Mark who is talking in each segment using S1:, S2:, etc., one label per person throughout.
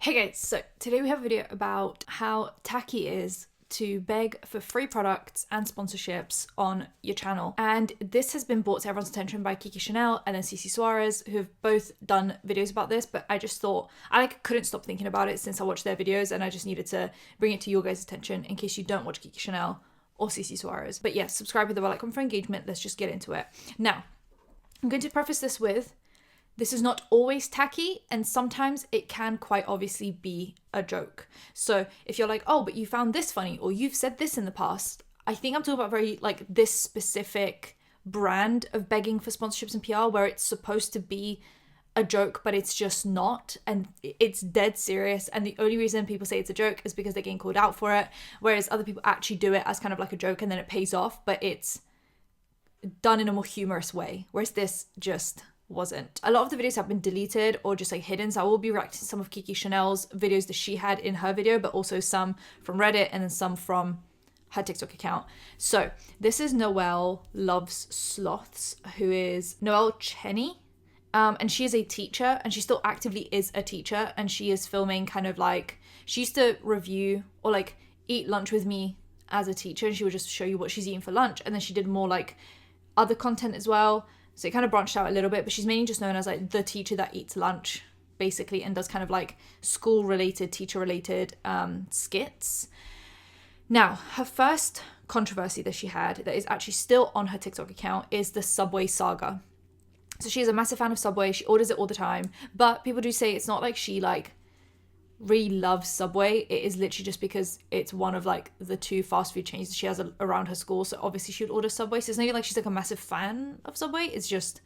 S1: Hey guys, so today we have a video about how tacky it is to beg for free products and sponsorships on your channel. And this has been brought to everyone's attention by Kiki Chanel and then Cece Suarez, who have both done videos about this, but I just thought, I couldn't stop thinking about it since I watched their videos, and I just needed to bring it to your guys' attention in case you don't watch Kiki Chanel or Cece Suarez. But yes, subscribe with the bell icon for engagement. Let's just get into it. Now, I'm going to preface this with, this is not always tacky, and sometimes it can quite obviously be a joke. So if you're like, oh, but you found this funny, or you've said this in the past, I think I'm talking about very like this specific brand of begging for sponsorships and PR where it's supposed to be a joke, but it's just not, and it's dead serious. And the only reason people say it's a joke is because they're getting called out for it, whereas other people actually do it as kind of like a joke and then it pays off, but it's done in a more humorous way, whereas this just wasn't. A lot of the videos have been deleted or just like hidden, so I will be reacting to some of Kiki Chanel's videos that she had in her video, but also some from Reddit and then some from her TikTok account. So this is Noelle Loves Sloths, who is Noelle Cheney, and she is a teacher, and she still actively is a teacher, and she is filming kind of like, she used to review or like eat lunch with me as a teacher, and she would just show you what she's eating for lunch, and then she did more like other content as well. So it kind of branched out a little bit, but she's mainly just known as like the teacher that eats lunch, basically, and does kind of like school-related, teacher-related skits. Now, her first controversy that she had that is actually still on her TikTok account is the Subway saga. So she is a massive fan of Subway. She orders it all the time, but people do say it's not like she like really loves Subway. It is literally just because it's one of like the two fast food chains that she has around her school, so obviously she would order Subway. So it's not even like she's like a massive fan of Subway, it's just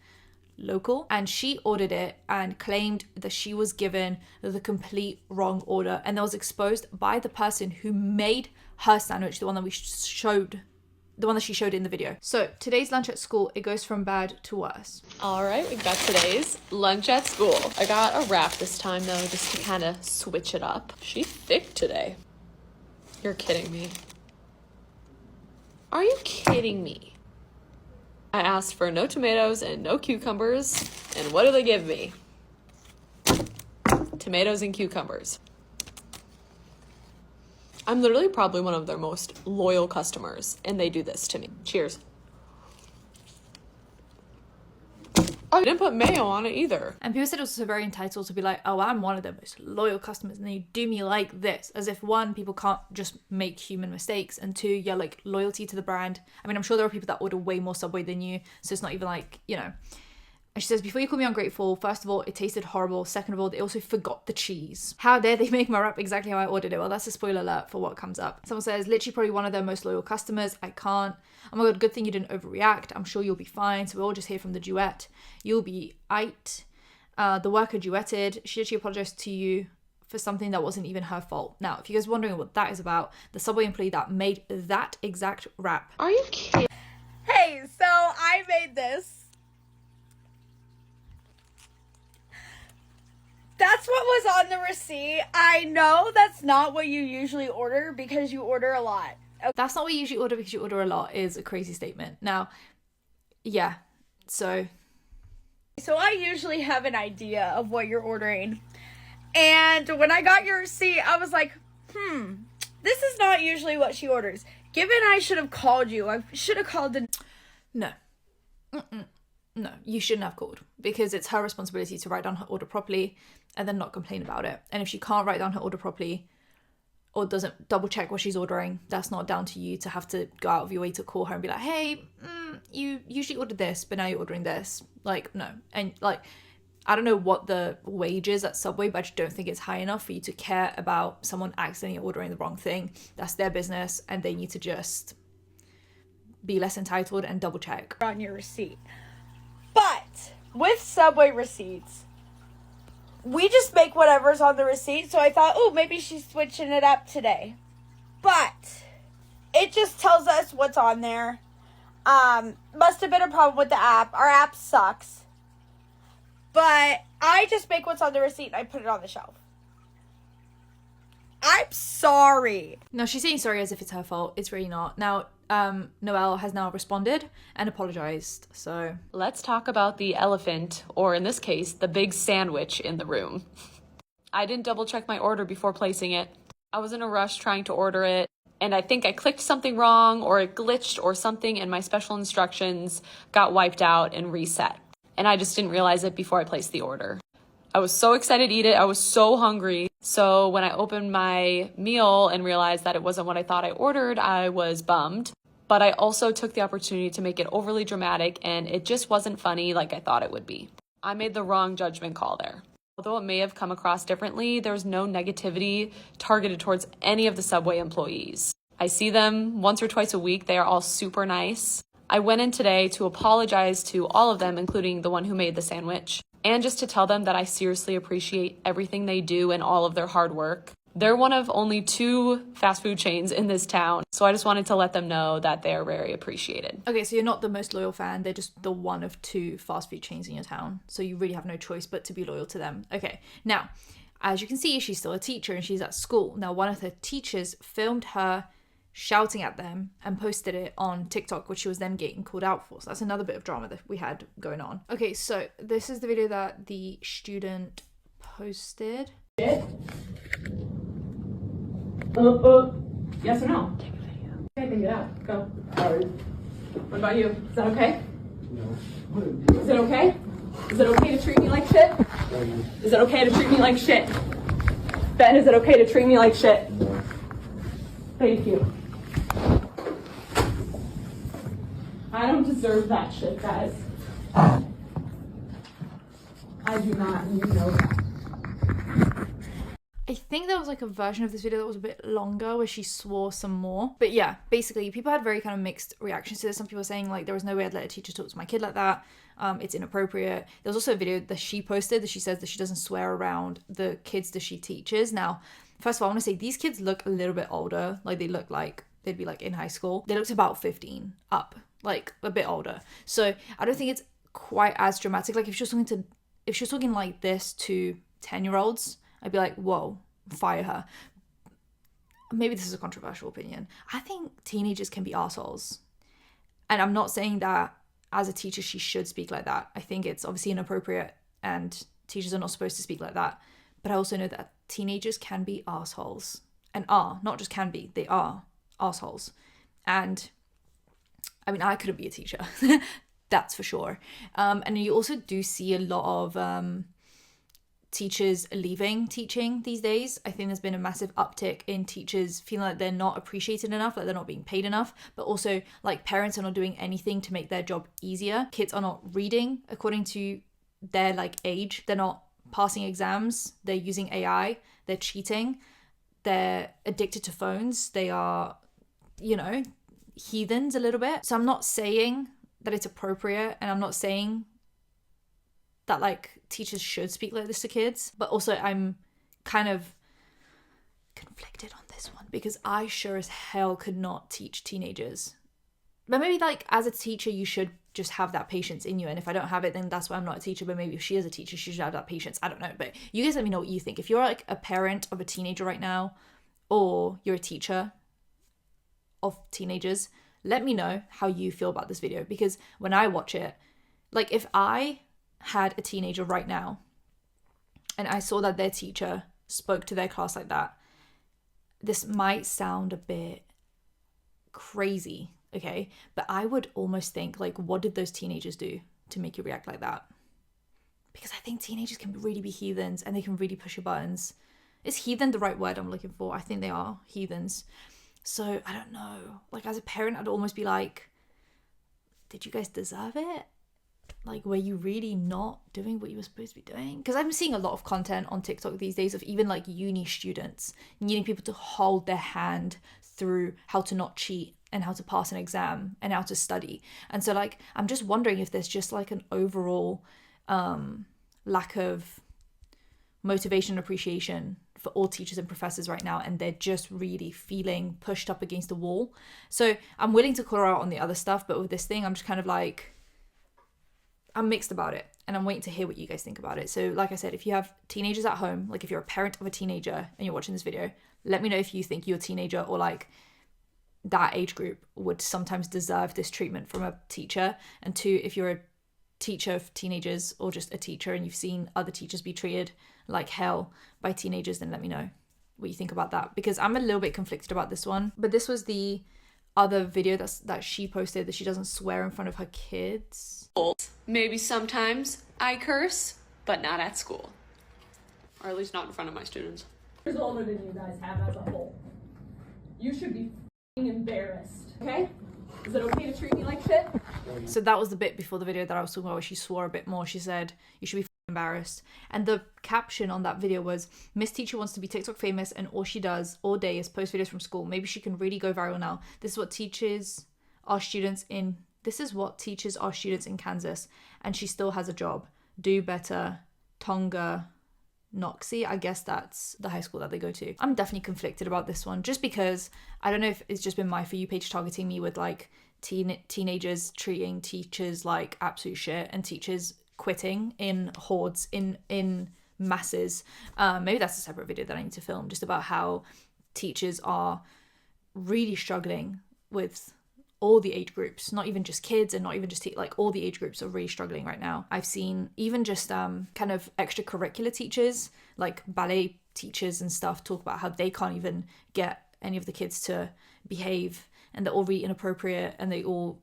S1: local. And she ordered it and claimed that she was given the complete wrong order, and that was exposed by the person who made her sandwich, the one that she showed in the video. So today's lunch at school, it goes from bad to worse.
S2: All right, we got today's lunch at school. I got a wrap this time though, just to kind of switch it up. She's thick today. You're kidding me. Are you kidding me? I asked for no tomatoes and no cucumbers, and what do they give me? Tomatoes and cucumbers. I'm literally probably one of their most loyal customers, and they do this to me. Cheers. Oh, I didn't put mayo on it either.
S1: And people said it was also very entitled to be like, oh, I'm one of their most loyal customers, and they do me like this, as if one, people can't just make human mistakes, and two, yeah, like loyalty to the brand. I mean, I'm sure there are people that order way more Subway than you, so it's not even like, you know. And she says, before you call me ungrateful, first of all, it tasted horrible. Second of all, they also forgot the cheese. How dare they make my wrap exactly how I ordered it? Well, that's a spoiler alert for what comes up. Someone says, literally probably one of their most loyal customers. I can't. Oh my God, good thing you didn't overreact. I'm sure you'll be fine. So we'll all just hear from the duet. You'll be aight. The worker duetted. She actually apologized to you for something that wasn't even her fault. Now, if you guys are wondering what that is about, the Subway employee that made that exact wrap.
S2: Are you kidding?
S3: Hey, so I made this. That's what was on the receipt. I know that's not what you usually order because you order a lot. Okay.
S1: That's not what you usually order because you order a lot is a crazy statement. Now, yeah, so
S3: I usually have an idea of what you're ordering. And when I got your receipt, I was like, this is not usually what she orders. Given I should have called you. I should have called the...
S1: No. No, you shouldn't have called, because it's her responsibility to write down her order properly and then not complain about it. And if she can't write down her order properly or doesn't double check what she's ordering, that's not down to you to have to go out of your way to call her and be like, hey, you usually ordered this, but now you're ordering this. Like, no. And like, I don't know what the wage is at Subway, but I just don't think it's high enough for you to care about someone accidentally ordering the wrong thing. That's their business, and they need to just be less entitled and double check
S3: on your receipt. But with Subway receipts, we just make whatever's on the receipt. So I thought, oh, maybe she's switching it up today. But it just tells us what's on there. Must have been a problem with the app. Our app sucks. But I just make what's on the receipt and I put it on the shelf. I'm sorry.
S1: No, she's saying sorry as if it's her fault. It's really not. Now, Noel has now responded and apologized, so...
S2: Let's talk about the elephant, or in this case, the big sandwich in the room. I didn't double check my order before placing it. I was in a rush trying to order it, and I think I clicked something wrong or it glitched or something, and my special instructions got wiped out and reset. And I just didn't realize it before I placed the order. I was so excited to eat it. I was so hungry. So when I opened my meal and realized that it wasn't what I thought I ordered, I was bummed. But I also took the opportunity to make it overly dramatic, and it just wasn't funny like I thought it would be. I made the wrong judgment call there. Although it may have come across differently, there's no negativity targeted towards any of the Subway employees. I see them once or twice a week. They are all super nice. I went in today to apologize to all of them, including the one who made the sandwich, and just to tell them that I seriously appreciate everything they do and all of their hard work. They're one of only 2 fast food chains in this town, so I just wanted to let them know that they are very appreciated.
S1: Okay, so you're not the most loyal fan. They're just the one of 2 fast food chains in your town. So you really have no choice but to be loyal to them. Okay, now, as you can see, she's still a teacher and she's at school. Now, one of her teachers filmed her shouting at them and posted it on TikTok, which she was then getting called out for. So that's another bit of drama that we had going on. Okay, so this is the video that the student posted.
S4: Yes or no? Take a video. Okay, take it out. Go. Alright. What about you? Is that okay? No. Is it okay? Is it okay to treat me like shit? Is it okay to treat me like shit? Ben, is it okay to treat me like shit? Thank you. I don't deserve that shit, guys. I do not, and you know that.
S1: I think there was like a version of this video that was a bit longer where she swore some more. But yeah, basically people had very kind of mixed reactions to this. Some people were saying like there was no way I'd let a teacher talk to my kid like that. It's inappropriate. There was also a video that she posted that she says that she doesn't swear around the kids that she teaches. Now, first of all, I want to say these kids look a little bit older. Like they look like they'd be like in high school. They looked about 15 up, like a bit older. So I don't think it's quite as dramatic. Like if she was talking like this to 10-year-olds, I'd be like, whoa, fire her. Maybe this is a controversial opinion. I think teenagers can be assholes. And I'm not saying that as a teacher she should speak like that. I think it's obviously inappropriate and teachers are not supposed to speak like that. But I also know that teenagers can be assholes. And are, not just can be, they are assholes. And I mean, I couldn't be a teacher. That's for sure. And you also do see a lot of teachers leaving teaching these days. I think there's been a massive uptick in teachers feeling like they're not appreciated enough, like they're not being paid enough, but also like parents are not doing anything to make their job easier. Kids are not reading according to their like age. They're not passing exams. They're using AI. They're cheating. They're addicted to phones. They are, you know, heathens a little bit. So I'm not saying that it's appropriate, and I'm not saying that like teachers should speak like this to kids, but also I'm kind of conflicted on this one because I sure as hell could not teach teenagers. But maybe like as a teacher you should just have that patience in you, and if I don't have it then that's why I'm not a teacher. But maybe if she is a teacher she should have that patience. I don't know, but you guys let me know what you think. If you're like a parent of a teenager right now, or you're a teacher of teenagers, let me know how you feel about this video, because when I watch it, like if I had a teenager right now and I saw that their teacher spoke to their class like that, this might sound a bit crazy, okay? But I would almost think like, what did those teenagers do to make you react like that? Because I think teenagers can really be heathens and they can really push your buttons. Is heathen the right word I'm looking for? I think they are heathens. So I don't know. Like as a parent, I'd almost be like, did you guys deserve it? Like, were you really not doing what you were supposed to be doing? Because I'm seeing a lot of content on TikTok these days of even like uni students needing people to hold their hand through how to not cheat and how to pass an exam and how to study. And so like, I'm just wondering if there's just like an overall lack of motivation and appreciation for all teachers and professors right now, and they're just really feeling pushed up against the wall. So I'm willing to call her out on the other stuff, but with this thing, I'm just kind of like, I'm mixed about it, and I'm waiting to hear what you guys think about it. So like I said, if you have teenagers at home, like if you're a parent of a teenager and you're watching this video, let me know if you think your teenager or like that age group would sometimes deserve this treatment from a teacher. And 2, if you're a teacher of teenagers or just a teacher and you've seen other teachers be treated like hell by teenagers, then let me know what you think about that, because I'm a little bit conflicted about this one. But this was the other video that she posted, that she doesn't swear in front of her kids.
S2: Maybe sometimes I curse, but not at school. Or at least not in front of my students.
S4: Years older than you guys have as a whole. You should be f***ing embarrassed, okay? Is it okay to treat me like shit?
S1: So that was the bit before the video that I was talking about where she swore a bit more. She said, you should be embarrassed. And the caption on that video was, Miss Teacher wants to be TikTok famous and all she does all day is post videos from school. Maybe she can really go viral now. This is what teaches our students in Kansas, and she still has a job. Do better. Tonga Noxie, I guess that's the high school that they go to. I'm definitely conflicted about this one, just because I don't know if it's just been my For You page targeting me with like teenagers treating teachers like absolute shit and teachers quitting in hordes, in masses. Maybe that's a separate video that I need to film, just about how teachers are really struggling with all the age groups, not even just kids and not even just like all the age groups are really struggling right now. I've seen even just kind of extracurricular teachers, like ballet teachers and stuff, talk about how they can't even get any of the kids to behave, and they're all really inappropriate, and they all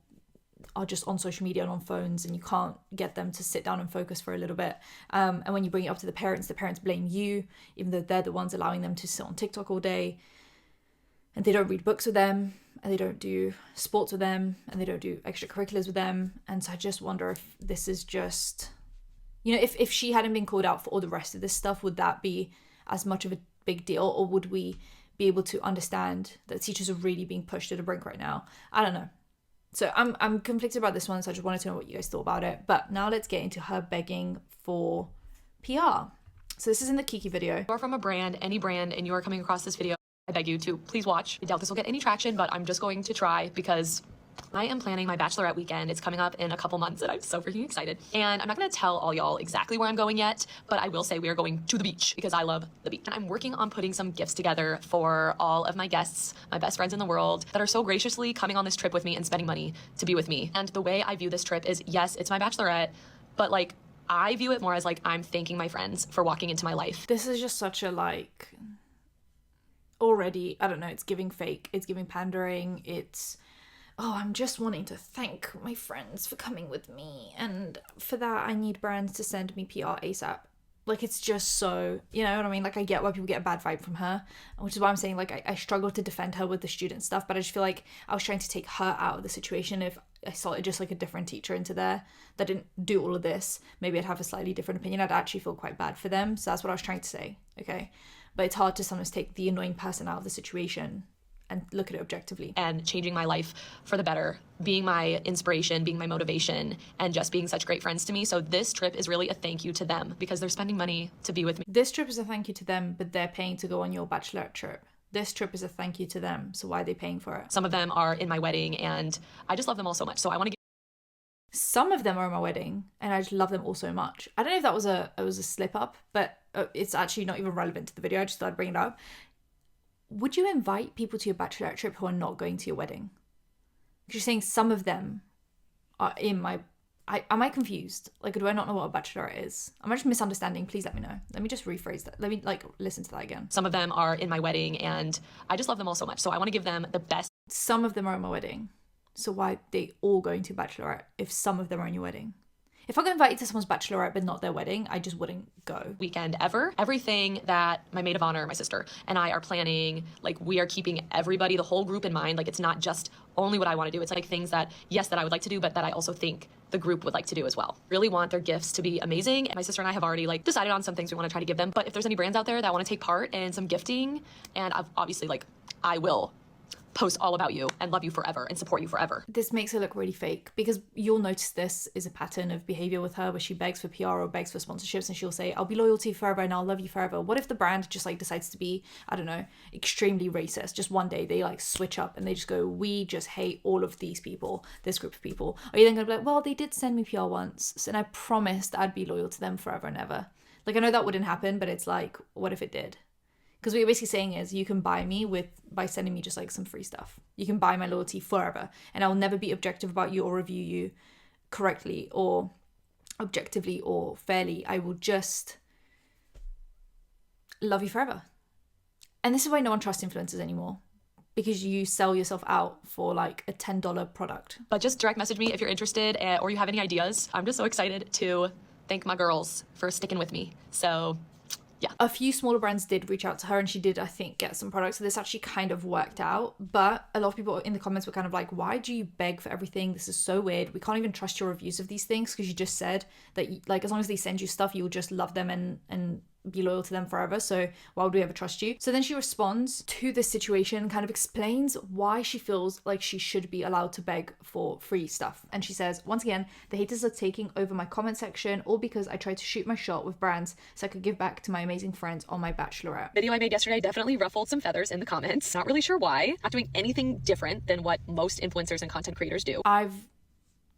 S1: are just on social media and on phones, and you can't get them to sit down and focus for a little bit. And when you bring it up to the parents blame you, even though they're the ones allowing them to sit on TikTok all day, and they don't read books with them, and they don't do sports with them, and they don't do extracurriculars with them. And so I just wonder if this is just, you know, if she hadn't been called out for all the rest of this stuff, would that be as much of a big deal, or would we be able to understand that teachers are really being pushed to the brink right now? I don't know. So I'm conflicted about this one, so I just wanted to know what you guys thought about it. But now let's get into her begging for PR. So this is in the Kiki video.
S2: If you are from a brand, any brand, and you are coming across this video, I beg you to please watch. I doubt this will get any traction, but I'm just going to try because I am planning my bachelorette weekend. It's coming up in a couple months and I'm so freaking excited. And I'm not gonna tell all y'all exactly where I'm going yet, but I will say we are going to the beach because I love the beach. And I'm working on putting some gifts together for all of my guests, my best friends in the world, that are so graciously coming on this trip with me and spending money to be with me. And the way I view this trip is, yes, it's my bachelorette, but like, I view it more as like I'm thanking my friends for walking into my life.
S1: This is just such a like, already, I don't know, it's giving fake, it's giving pandering, it's, oh, I'm just wanting to thank my friends for coming with me, and for that I need brands to send me PR ASAP. Like, it's just so, you know what I mean? Like, I get why people get a bad vibe from her, which is why I'm saying, like, I struggle to defend her with the student stuff, but I just feel like I was trying to take her out of the situation. If I saw it just like a different teacher into there that didn't do all of this, maybe I'd have a slightly different opinion. I'd actually feel quite bad for them. So that's what I was trying to say, okay? But it's hard to sometimes take the annoying person out of the situation and look at it objectively.
S2: And changing my life for the better, being my inspiration, being my motivation, and just being such great friends to me. So this trip is really a thank you to them because they're spending money to be with me.
S1: This trip is a thank you to them, but they're paying to go on your bachelorette trip. This trip is a thank you to them, so why are they paying for it?
S2: Some of them are in my wedding, and I just love them all so much. So I want to give.
S1: Some of them are in my wedding, and I just love them all so much. I don't know if that was a slip up, but it's actually not even relevant to the video. I just thought I'd bring it up. Would you invite people to your bachelorette trip who are not going to your wedding? Because you're saying some of them are in my... am I confused? Like, do I not know what a bachelorette is? Am I just misunderstanding? Please let me know. Let me just rephrase that. Let me, like, listen to that again.
S2: Some of them are in my wedding, and I just love them all so much. So I want to give them the best.
S1: Some of them are in my wedding. So why are they all going to bachelorette if some of them are in your wedding? If I got invited to someone's bachelorette but not their wedding, I just wouldn't go.
S2: Weekend ever. Everything that my maid of honor, my sister, and I are planning, like, we are keeping everybody, the whole group in mind. Like, it's not just only what I want to do. It's like things that, yes, that I would like to do, but that I also think the group would like to do as well. Really want their gifts to be amazing. And my sister and I have already like decided on some things we want to try to give them. But if there's any brands out there that want to take part in some gifting, and obviously, like, I will post all about you and love you forever and support you forever.
S1: This makes her look really fake, because you'll notice this is a pattern of behavior with her where she begs for PR or begs for sponsorships, and she'll say, I'll be loyal to you forever and I'll love you forever. What if the brand just like decides to be, I don't know, extremely racist? Just one day they like switch up and they just go, we just hate all of these people, this group of people. Are you then gonna be like, well, they did send me PR once and I promised I'd be loyal to them forever and ever? Like, I know that wouldn't happen, but it's like, what if it did? Because what you're basically saying is you can buy me by sending me just like some free stuff. You can buy my loyalty forever, and I will never be objective about you or review you correctly or objectively or fairly. I will just love you forever. And this is why no one trusts influencers anymore, because you sell yourself out for like a $10 product.
S2: But just direct message me if you're interested or you have any ideas. I'm just so excited to thank my girls for sticking with me. So yeah.
S1: A few smaller brands did reach out to her, and she did, I think, get some products. So this actually kind of worked out. But a lot of people in the comments were kind of like, why do you beg for everything? This is so weird. We can't even trust your reviews of these things, because you just said that, like, as long as they send you stuff, you'll just love them and be loyal to them forever. So why would we ever trust you? So then she responds to this situation, kind of explains why she feels like she should be allowed to beg for free stuff. And she says, once again, the haters are taking over my comment section, all because I tried to shoot my shot with brands so I could give back to my amazing friends on my bachelorette.
S2: Video I made yesterday definitely ruffled some feathers in the comments. Not really sure why. Not doing anything different than what most influencers and content creators do.
S1: I've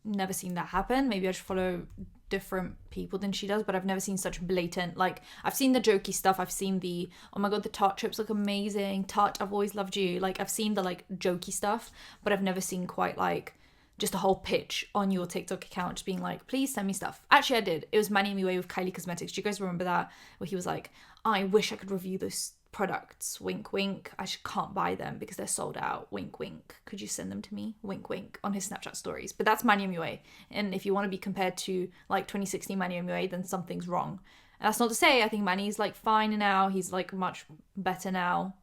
S1: never seen that happen. Maybe I just follow different people than she does, but I've never seen such blatant, like, I've seen the jokey stuff, I've seen the, oh my god, the Tarte trips look amazing, Tarte, I've always loved you, like, I've seen the like jokey stuff, but I've never seen quite like just a whole pitch on your TikTok account just being like, please send me stuff. Actually, I did. It was Manny MeWay with Kylie Cosmetics. Do you guys remember that? Where he was like, I wish I could review those products, wink wink, I just can't buy them because they're sold out, wink wink, could you send them to me, wink wink, on his Snapchat stories. But that's Manny MeWay, and if you want to be compared to like 2016 Manny MeWay, then something's wrong. And that's not to say I think Manny's like fine now, he's like much better now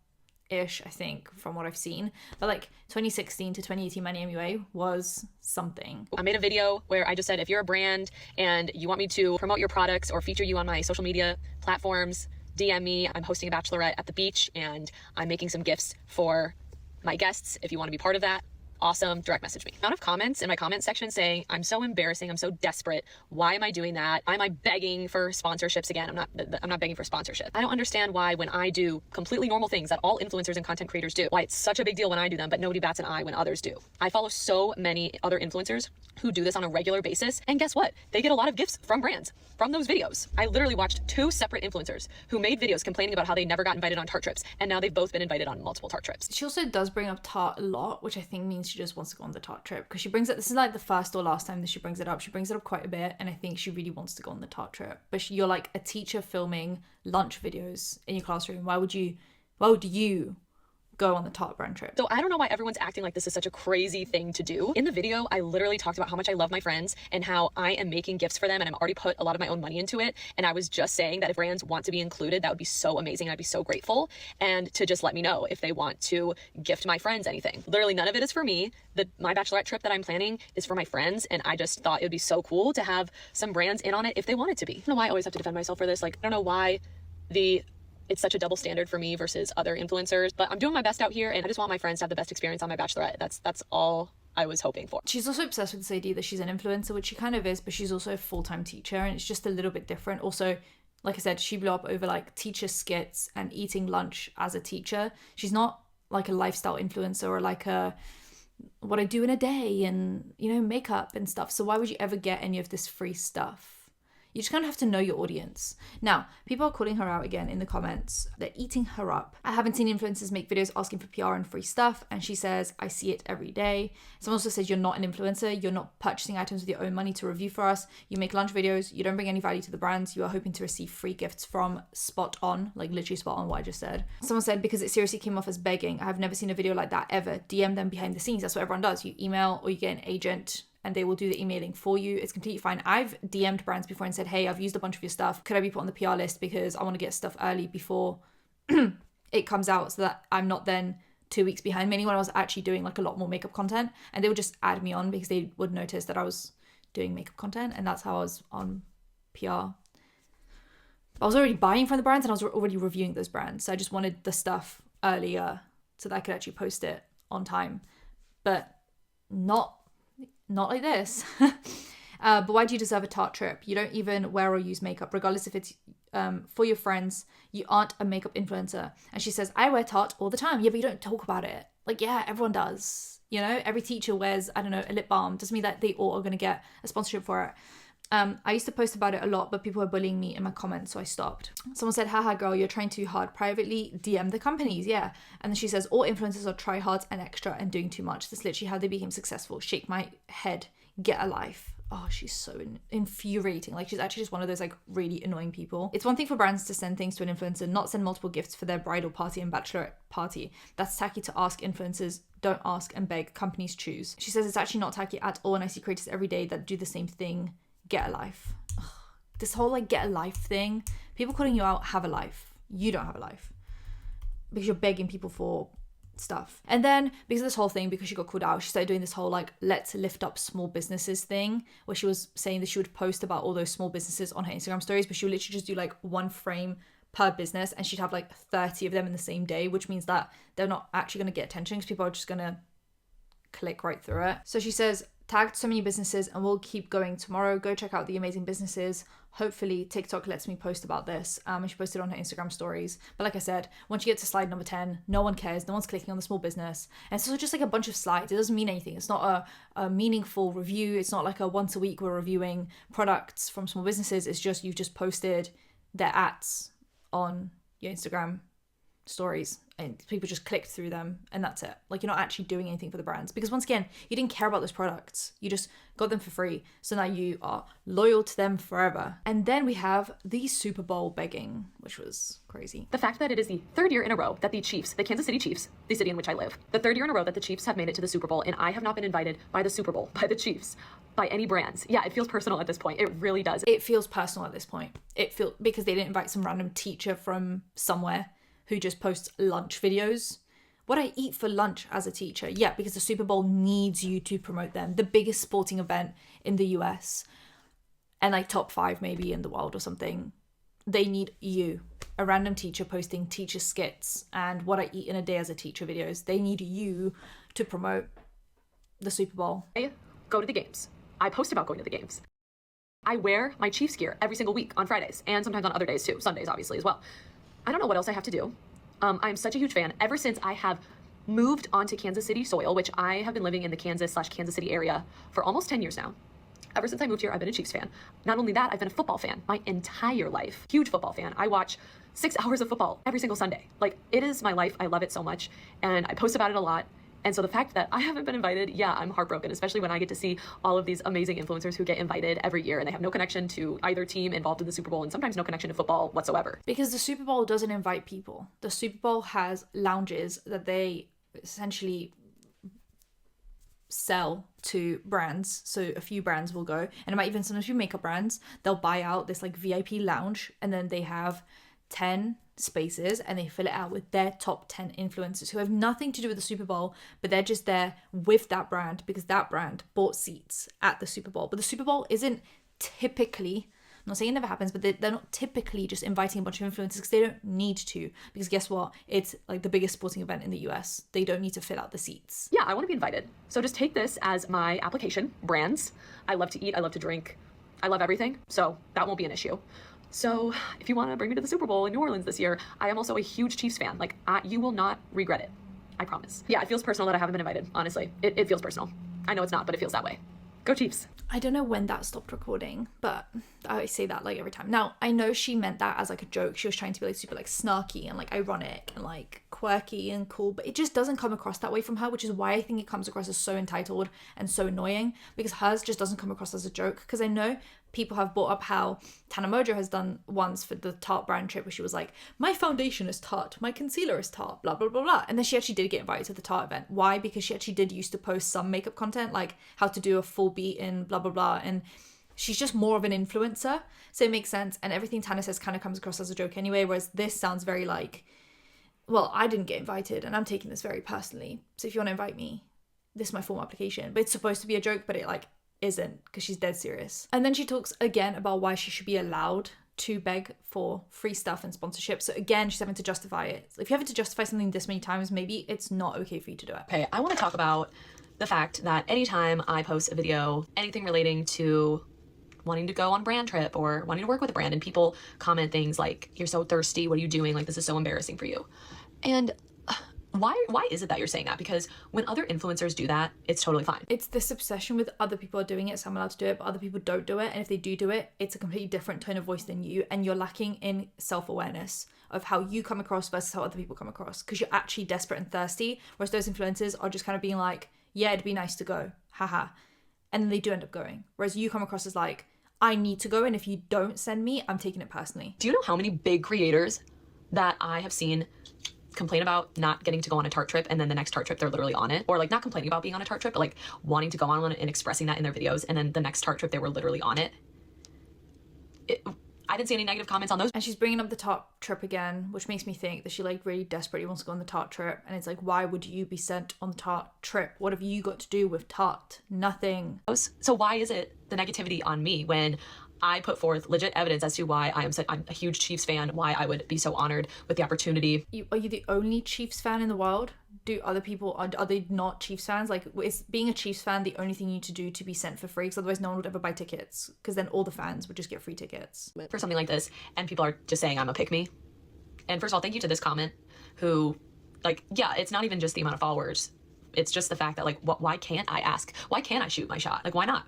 S1: ish, I think, from what I've seen, but like 2016 to 2018 Manny MeWay was something.
S2: I made a video where I just said, if you're a brand and you want me to promote your products or feature you on my social media platforms, DM me. I'm hosting a bachelorette at the beach and I'm making some gifts for my guests. If you want to be part of that, awesome, direct message me. Amount of comments in my comment section saying, I'm so embarrassing, I'm so desperate. Why am I doing that? Why am I begging for sponsorships again? I'm not begging for sponsorship. I don't understand why when I do completely normal things that all influencers and content creators do, why it's such a big deal when I do them, but nobody bats an eye when others do. I follow so many other influencers who do this on a regular basis, and guess what? They get a lot of gifts from brands from those videos. I literally watched 2 separate influencers who made videos complaining about how they never got invited on Tarte trips, and now they've both been invited on multiple Tarte trips.
S1: She also does bring up Tarte a lot, which I think means she just wants to go on the Tarte trip, because she brings it, this is like the first or last time that she brings it up. She brings it up quite a bit, and I think she really wants to go on the Tarte trip. But you're like a teacher filming lunch videos in your classroom. Why would you go on the Tarte brand trip?
S2: So I don't know why everyone's acting like this is such a crazy thing to do. In the video, I literally talked about how much I love my friends and how I am making gifts for them, and I've already put a lot of my own money into it. And I was just saying that if brands want to be included, that would be so amazing. I'd be so grateful. And to just let me know if they want to gift my friends anything. Literally none of it is for me. My bachelorette trip that I'm planning is for my friends. And I just thought it would be so cool to have some brands in on it if they wanted to be. I don't know why I always have to defend myself for this. Like, I don't know why it's such a double standard for me versus other influencers, but I'm doing my best out here, and I just want my friends to have the best experience on my bachelorette. That's all I was hoping for.
S1: She's also obsessed with this idea that she's an influencer, which she kind of is, but she's also a full-time teacher, and it's just a little bit different. Also, like I said, she blew up over like teacher skits and eating lunch as a teacher. She's not like a lifestyle influencer or like a what I do in a day and, you know, makeup and stuff. So why would you ever get any of this free stuff? You just kind of have to know your audience. Now, people are calling her out again in the comments. They're eating her up. I haven't seen influencers make videos asking for PR and free stuff. And she says, I see it every day. Someone also says, you're not an influencer. You're not purchasing items with your own money to review for us. You make lunch videos. You don't bring any value to the brands. You are hoping to receive free gifts from spot on, like literally spot on what I just said. Someone said, because it seriously came off as begging. I have never seen a video like that ever. DM them behind the scenes. That's what everyone does. You email or you get an agent and they will do the emailing for you. It's completely fine. I've DM'd brands before and said, hey, I've used a bunch of your stuff. Could I be put on the PR list because I want to get stuff early before it comes out so that I'm not then 2 weeks behind, mainly when I was actually doing like a lot more makeup content, and they would just add me on because they would notice that I was doing makeup content, and that's how I was on PR. I was already buying from the brands and I was already reviewing those brands. So I just wanted the stuff earlier so that I could actually post it on time, but not like this. But why do you deserve a Tarte trip? You don't even wear or use makeup, regardless if it's for your friends. You aren't a makeup influencer. And she says, I wear Tarte all the time. Yeah, but you don't talk about it. Like, yeah, everyone does. You know, every teacher wears, I don't know, a lip balm. Doesn't mean that they all are going to get a sponsorship for it. I used to post about it a lot, but people were bullying me in my comments, so I stopped. Someone said, haha girl, you're trying too hard. Privately DM the companies, yeah. And then she says, all influencers are tryhards and extra and doing too much. That's literally how they became successful. Shake my head. Get a life. oh, she's so infuriating. Like, she's actually just one of those like really annoying people. It's one thing for brands to send things to an influencer, not send multiple gifts for their bridal party and bachelorette party. That's tacky to ask influencers. Don't ask and beg. Companies choose. She says it's actually not tacky at all, and I see creators every day that do the same thing. Get a life. Ugh. This whole like get a life thing, people calling you out have a life. You don't have a life because you're begging people for stuff. And then because of this whole thing, because she got called out, she started doing this whole like let's lift up small businesses thing, where she was saying that she would post about all those small businesses on her Instagram stories, but she would literally just do like one frame per business, and she'd have like 30 of them in the same day, which means that they're not actually going to get attention because people are just going to click right through it. So she says, tagged so many businesses and we'll keep going tomorrow. Go check out the amazing businesses. Hopefully TikTok lets me post about this. And she posted on her Instagram stories. But like I said, once you get to slide number 10, no one cares. No one's clicking on the small business. And so it's just like a bunch of slides. It doesn't mean anything. It's not a meaningful review. It's not like a once a week we're reviewing products from small businesses. It's just you've just posted their ads on your Instagram stories and people just clicked through them, and that's it. Like, you're not actually doing anything for the brands, because once again, you didn't care about those products, you just got them for free, so now you are loyal to them forever. And then we have the Super Bowl begging, which was crazy.
S2: The fact that it is the third year in a row that the Chiefs, the Kansas City Chiefs, the city in which I live, the third year in a row that the Chiefs have made it to the Super Bowl, and I have not been invited by the Super Bowl, by the Chiefs, by any brands. Yeah, it feels personal at this point. It really does.
S1: It feels personal at this point. It feels, because they didn't invite some random teacher from somewhere who just posts lunch videos. What I eat for lunch as a teacher? Yeah, because the Super Bowl needs you to promote them. The biggest sporting event in the US, and like top 5 maybe in the world or something. They need you, a random teacher posting teacher skits and what I eat in a day as a teacher videos. They need you to promote the Super Bowl.
S2: I go to the games. I post about going to the games. I wear my Chiefs gear every single week on Fridays, and sometimes on other days too, Sundays obviously as well. I don't know what else I have to do. I'm such a huge fan. Ever since I have moved onto Kansas City soil, which I have been living in the Kansas/Kansas City area for almost 10 years now. Ever since I moved here, I've been a Chiefs fan. Not only that, I've been a football fan my entire life. Huge football fan. I watch 6 hours of football every single Sunday. Like, it is my life. I love it so much. And I post about it a lot. And so the fact that I haven't been invited, yeah, I'm heartbroken, especially when I get to see all of these amazing influencers who get invited every year and they have no connection to either team involved in the Super Bowl, and sometimes no connection to football whatsoever.
S1: Because the Super Bowl doesn't invite people. The Super Bowl has lounges that they essentially sell to brands. So a few brands will go, and it might even sometimes be makeup brands. They'll buy out this like VIP lounge, and then they have 10 spaces and they fill it out with their top 10 influencers who have nothing to do with the Super Bowl, but they're just there with that brand because that brand bought seats at the Super Bowl. But the Super Bowl isn't typically, I'm not saying it never happens, but they're not typically just inviting a bunch of influencers because they don't need to, because guess what, it's like the biggest sporting event in the US. They don't need to fill out the seats.
S2: Yeah, I want to be invited. So just take this as my application. Brands. I love to eat, I love to drink, I love everything, so that won't be an issue. So if you want to bring me to the Super Bowl in New Orleans this year, I am also a huge Chiefs fan. Like, you will not regret it. I promise. Yeah, it feels personal that I haven't been invited, honestly. It feels personal. I know it's not, but it feels that way. Go Chiefs.
S1: I don't know when that stopped recording, but I say that like every time. Now, I know she meant that as like a joke. She was trying to be like super like snarky and like ironic and like quirky and cool, but it just doesn't come across that way from her, which is why I think it comes across as so entitled and so annoying, because hers just doesn't come across as a joke. Because I know people have brought up how Tana Mojo has done once for the Tarte brand trip, where she was like, my foundation is Tarte, my concealer is Tarte, blah, blah, blah, blah. And then she actually did get invited to the Tarte event. Why? Because she actually did used to post some makeup content, like how to do a full beat in blah, blah, blah. And she's just more of an influencer. So it makes sense. And everything Tana says kind of comes across as a joke anyway, whereas this sounds very like, well, I didn't get invited and I'm taking this very personally. So if you want to invite me, this is my formal application. But it's supposed to be a joke, but it like isn't, because she's dead serious. And then she talks again about why she should be allowed to beg for free stuff and sponsorship. So again, she's having to justify it. If you have to justify something this many times, maybe it's not okay for you to do it.
S2: Okay, I want to talk about the fact that anytime I post a video, anything relating to wanting to go on brand trip or wanting to work with a brand, and people comment things like, you're so thirsty, what are you doing? Like, this is so embarrassing for you. And why is it that you're saying that? Because when other influencers do that, it's totally fine.
S1: It's this obsession with other people are doing it, so I'm allowed to do it, but other people don't do it. And if they do it, it's a completely different tone of voice than you. And you're lacking in self-awareness of how you come across versus how other people come across, because you're actually desperate and thirsty. Whereas those influencers are just kind of being like, yeah, it'd be nice to go. Haha. and then they do end up going. Whereas you come across as like, I need to go, and if you don't send me, I'm taking it personally.
S5: Do you know how many big creators that I have seen complain about not getting to go on a Tarte trip, and then the next Tarte trip they're literally on it? Or like not complaining about being on a Tarte trip, but like wanting to go on one and expressing that in their videos, and then the next Tarte trip they were literally on it. I didn't see any negative comments on those.
S1: And she's bringing up the Tarte trip again, which makes me think that she like really desperately wants to go on the Tarte trip. And it's like, why would you be sent on the Tarte trip? What have you got to do with Tarte? Nothing.
S5: So why is it the negativity on me when I put forth legit evidence as to why I'm a huge Chiefs fan, why I would be so honored with the opportunity?
S1: Are you the only Chiefs fan in the world? Do other people, are they not Chiefs fans? Like, is being a Chiefs fan the only thing you need to do to be sent for free? Because otherwise no one would ever buy tickets, because then all the fans would just get free tickets.
S5: For something like this, and people are just saying I'm a pick-me. And first of all, thank you to this comment who, like, yeah, it's not even just the amount of followers. It's just the fact that, like, why can't I ask? Why can't I shoot my shot? Like, why not?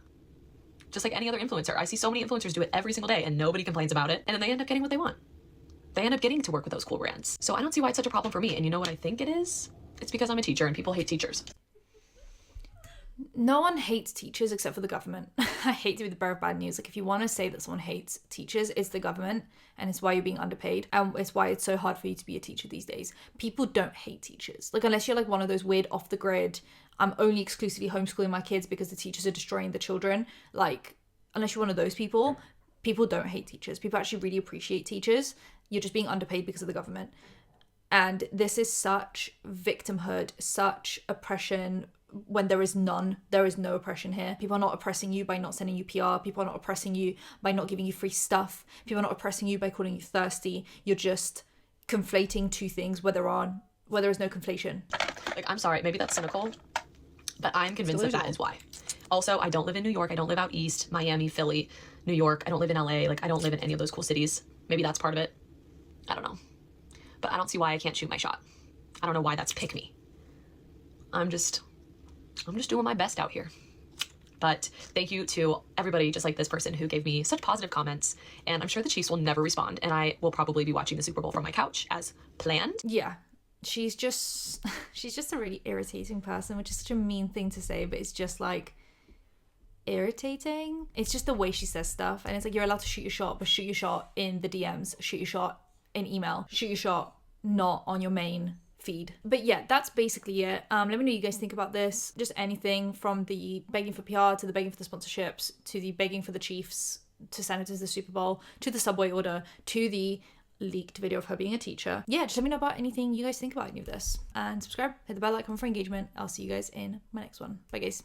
S5: Just like any other influencer. I see so many influencers do it every single day and nobody complains about it. And then they end up getting what they want. They end up getting to work with those cool brands. So I don't see why it's such a problem for me. And you know what I think it is? It's because I'm a teacher and people hate teachers.
S1: No one hates teachers except for the government. I hate to be the bearer of bad news. Like, if you want to say that someone hates teachers, it's the government, and it's why you're being underpaid, and it's why it's so hard for you to be a teacher these days. People don't hate teachers. Like, unless you're like one of those weird off the grid, I'm only exclusively homeschooling my kids because the teachers are destroying the children. Like, unless you're one of those people, people don't hate teachers. People actually really appreciate teachers. You're just being underpaid because of the government. And this is such victimhood, such oppression when there is none. There is no oppression here. People are not oppressing you by not sending you PR. People are not oppressing you by not giving you free stuff. People are not oppressing you by calling you thirsty. You're just conflating two things where there is no conflation.
S5: Like, I'm sorry, maybe that's cynical, but I'm convinced that is why. Also, I don't live in New York. I don't live out east, Miami, Philly, New York. I don't live in LA. Like, I don't live in any of those cool cities. Maybe that's part of it. I don't know. But I don't see why I can't shoot my shot. I don't know why that's pick me. I'm just doing my best out here. But thank you to everybody just like this person who gave me such positive comments. And I'm sure the Chiefs will never respond. And I will probably be watching the Super Bowl from my couch as planned.
S1: Yeah. She's just a really irritating person, which is such a mean thing to say, but it's just like irritating. It's just the way she says stuff. And it's like, you're allowed to shoot your shot, but shoot your shot in the DMs, shoot your shot in email, shoot your shot not on your main feed. But yeah, that's basically it. Let me know what you guys think about this. Just anything from the begging for PR to the begging for the sponsorships to the begging for the Chiefs to send it to the Super Bowl to the subway order to the leaked video of her being a teacher. Yeah, just let me know about anything you guys think about any of this, and subscribe, hit the bell icon for engagement. I'll see you guys in my next one. Bye guys.